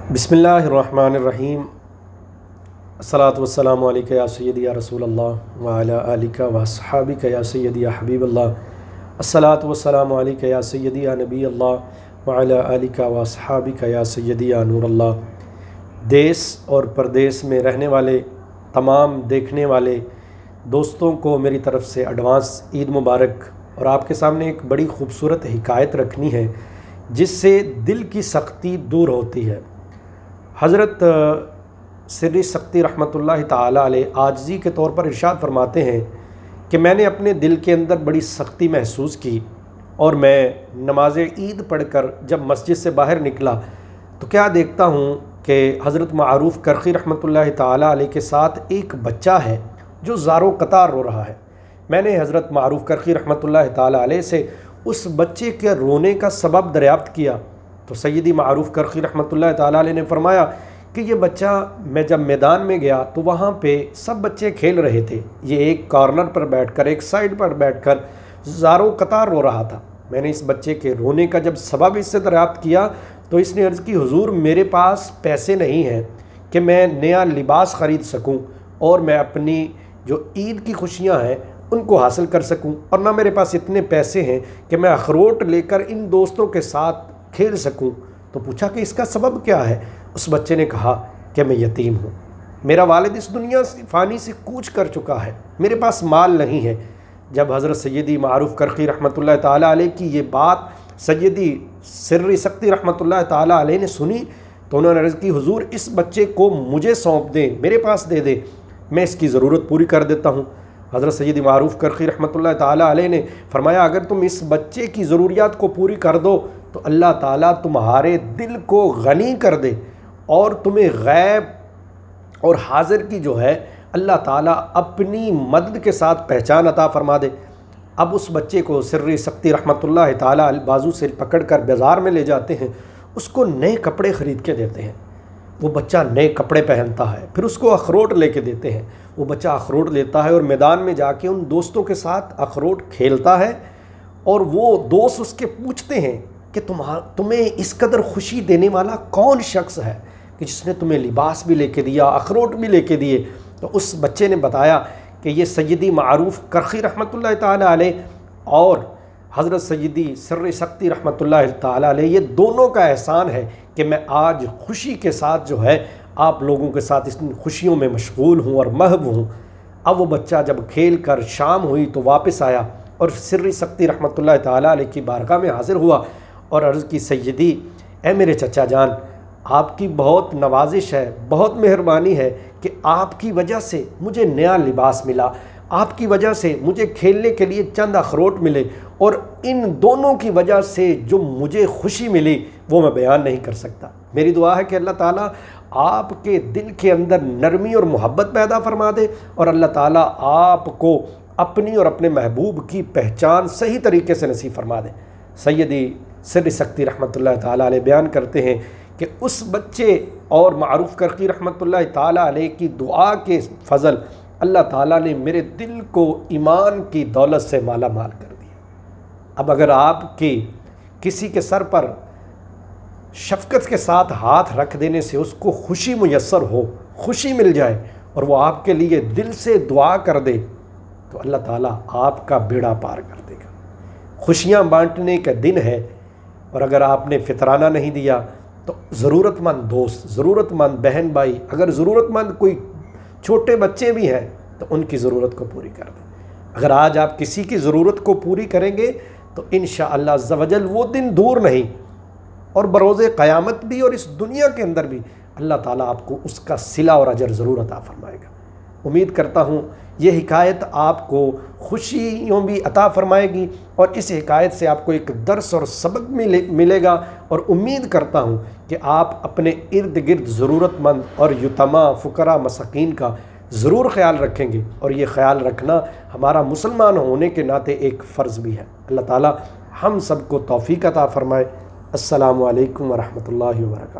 बिस्मिल्लाहिर्रहमानिर्रहीम। अस्सलातु वस्सलामु अलैका या सय्यदी या रसूल अल्लाह व अला आलिका व अस्हाबिका या सय्यदी या हबीब अल्लाह। अस्सलातु वस्सलामु अलैका या सय्यदी या नबी अल्लाह व अला आलिका व अस्हाबिका या सय्यदी या नूर अल्लाह। देश और परदेश में रहने वाले तमाम देखने वाले दोस्तों को मेरी तरफ़ से एडवांस ईद मुबारक। और आपके सामने एक बड़ी ख़ूबसूरत हिकायत रखनी है जिससे दिल की सख्ती दूर होती है। हज़रत सिर्री सख्ती रहमतुल्लाहि ताला अलैह आजिज़ी के तौर पर इरशाद फरमाते हैं कि मैंने अपने दिल के अंदर बड़ी सख्ती महसूस की और मैं नमाज ईद पढ़कर जब मस्जिद से बाहर निकला तो क्या देखता हूँ कि हज़रत मआरूफ़ करख़ी रहमतुल्लाहि ताला अलैह के साथ एक बच्चा है जो ज़ारो कतार रो रहा है। मैंने हज़रत मआरूफ़ करख़ी रहमतुल्लाहि ताला अलैह से उस बच्चे के रोने का सबब दरियाफ़्त किया तो सैयदी मआरूफ़ करख़ी रहमतुल्लाहि ताला अलैह ने फरमाया कि ये बच्चा, मैं जब मैदान में गया तो वहाँ पे सब बच्चे खेल रहे थे, ये एक कॉर्नर पर बैठकर, एक साइड पर बैठकर ज़ारो कतार रो रहा था। मैंने इस बच्चे के रोने का जब सबब इससे दरियाफ़्त किया तो इसने अर्ज़ की, हुज़ूर मेरे पास पैसे नहीं हैं कि मैं नया लिबास ख़रीद सकूँ और मैं अपनी जो ईद की खुशियाँ हैं उनको हासिल कर सकूं, और ना मेरे पास इतने पैसे हैं कि मैं अखरोट लेकर इन दोस्तों के साथ खेल सकूं। तो पूछा कि इसका सबब क्या है। उस बच्चे ने कहा कि मैं यतीम हूं, मेरा वालिद इस दुनिया से फ़ानी से कूच कर चुका है, मेरे पास माल नहीं है। जब हज़रत सैयदी मआरूफ़ करख़ी रहमतुल्लाहि ताला अलैह की ये बात सैयदी सिर्री सख्ती रहमतुल्लाहि ताला अलैह ने सुनी तो उन्होंने अर्ज़ की, हुज़ूर इस बच्चे को मुझे सौंप दें, मेरे पास दे दे, मैं इसकी ज़रूरत पूरी कर देता हूँ। हज़रत सैयदी मआरूफ़ करख़ी रहमतुल्लाहि ताला अलैह ने फरमाया, अगर तुम इस बच्चे की ज़रूरियात को पूरी कर दो तो अल्लाह ताला तुम्हारे दिल को गनी कर दे और तुम्हें गैब और हाज़िर की जो है अल्लाह ताला अपनी मदद के साथ पहचान अता फरमा दे। अब उस बच्चे को सिर्री सख्ती रहमतुल्लाहि ताला अलैह बाजू से पकड़कर बाज़ार में ले जाते हैं, उसको नए कपड़े ख़रीद के देते हैं। वो बच्चा नए कपड़े पहनता है, फिर उसको अखरोट लेके देते हैं, वो बच्चा अखरोट लेता है और मैदान में जाके उन दोस्तों के साथ अखरोट खेलता है। और वो दोस्त उसके पूछते हैं कि तुम्हें इस कदर खुशी देने वाला कौन शख्स है कि जिसने तुम्हें लिबास भी लेके दिया, अखरोट भी लेके दिए। तो उस बच्चे ने बताया कि ये सैयदी मआरूफ़ करख़ी रहमतुल्लाहि ताला अलैह और हज़रत सैयदी सिर्री सख्ती रहमतुल्लाहि ताला अलैह, ये दोनों का एहसान है कि मैं आज खुशी के साथ जो है आप लोगों के साथ इस खुशियों में मशगूल हूँ और महव हूँ। अब वो बच्चा जब खेल कर शाम हुई तो वापस आया और सिर्री सख्ती रहमतुल्लाहि ताला अलैह की बारगाह में हाज़िर हुआ और अर्ज़ की, सैयदी ए मेरे चचा जान, आपकी बहुत नवाजिश है, बहुत मेहरबानी है कि आपकी वजह से मुझे नया लिबास मिला, आपकी वजह से मुझे खेलने के लिए चंद अखरोट मिले, और इन दोनों की वजह से जो मुझे खुशी मिली वो मैं बयान नहीं कर सकता। मेरी दुआ है कि अल्लाह ताला आपके दिल के अंदर नरमी और मोहब्बत पैदा फरमा दे और अल्लाह ताला आपको अपनी और अपने महबूब की पहचान सही तरीके से नसीब फरमा दे। सैयदी सिर्री सख्ती रहमतुल्लाहि ताला अलैह बयान करते हैं कि उस बच्चे और मआरूफ़ करख़ी रहमतुल्लाहि ताला अलैह की दुआ के फ़ज़ल अल्लाह ताला ने मेरे दिल को ईमान की दौलत से माला माल कर दिया। अब अगर आपके किसी के सर पर शफ़क़त के साथ हाथ रख देने से उसको खुशी मुयस्सर हो, खुशी मिल जाए और वो आपके लिए दिल से दुआ कर दे तो अल्लाह ताला आपका बेड़ा पार कर देगा। खुशियाँ बांटने का दिन है और अगर आपने फितराना नहीं दिया तो ज़रूरतमंद दोस्त, ज़रूरतमंद बहन भाई, अगर ज़रूरतमंद कोई छोटे बच्चे भी हैं तो उनकी ज़रूरत को पूरी कर दें। अगर आज आप किसी की ज़रूरत को पूरी करेंगे तो इंशाअल्लाह अज़्ज़ व जल वो दिन दूर नहीं और बरोज़े क़यामत भी और इस दुनिया के अंदर भी अल्लाह ताला आपको उसका सिला और अजर ज़रूर अता फरमाएगा। उम्मीद करता हूँ ये हिकायत आपको खुशियों भी अता फरमाएगी और इस हिकायत से आपको एक दर्स और सबक मिलेगा और उम्मीद करता हूँ कि आप अपने इर्द गिर्द ज़रूरतमंद और युतमा, फ़ुकरा, मसाकीन का ज़रूर ख़याल रखेंगे और ये ख़याल रखना हमारा मुसलमान होने के नाते एक फ़र्ज़ भी है। अल्लाह ताला हम सबको तौफ़ीक़ अता फ़रमाए। अस्सलामु अलैकुम व रहमतुल्लाहि व बरकातहू।